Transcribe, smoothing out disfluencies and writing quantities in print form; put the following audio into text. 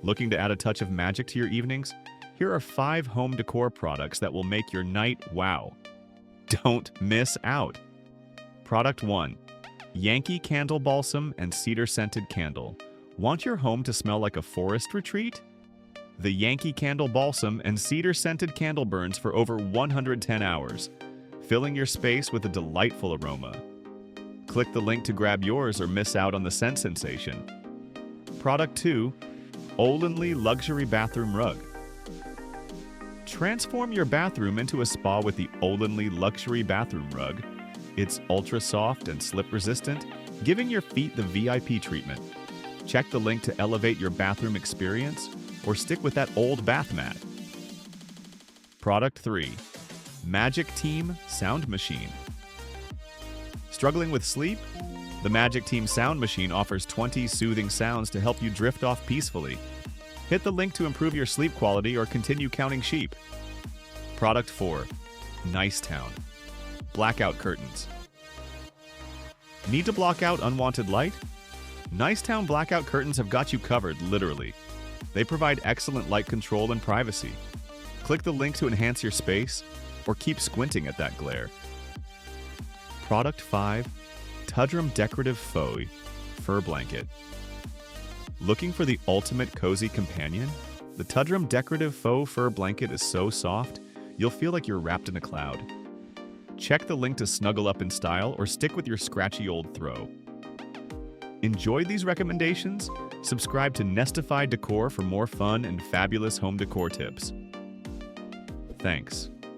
Looking to add a touch of magic to your evenings? Here are 5 home decor products that will make your night wow. Don't miss out. Product 1. Yankee Candle Balsam and Cedar Scented Candle. Want your home to smell like a forest retreat? The Yankee Candle Balsam and Cedar Scented Candle burns for over 110 hours, filling your space with a delightful aroma. Click the link to grab yours or miss out on the scent sensation. Product 2. Olenly Luxury Bathroom Rug. Transform your bathroom into a spa with the Olenly Luxury Bathroom Rug. It's ultra soft and slip resistant, giving your feet the VIP treatment. Check the link to elevate your bathroom experience or stick with that old bath mat. Product 3. Magic Team Sound Machine. Struggling with sleep? The Magic Team Sound Machine offers 20 soothing sounds to help you drift off peacefully. Hit the link to improve your sleep quality or continue counting sheep. Product 4. Nicetown Blackout Curtains. Need to block out unwanted light? Nicetown Blackout Curtains have got you covered, literally. They provide excellent light control and privacy. Click the link to enhance your space or keep squinting at that glare. Product 5. Tudrum Decorative Faux Fur Blanket. Looking for the ultimate cozy companion? The Tudrum Decorative Faux Fur Blanket is so soft, you'll feel like you're wrapped in a cloud. Check the link to snuggle up in style or stick with your scratchy old throw. Enjoyed these recommendations? Subscribe to Nestify Decor for more fun and fabulous home decor tips. Thanks.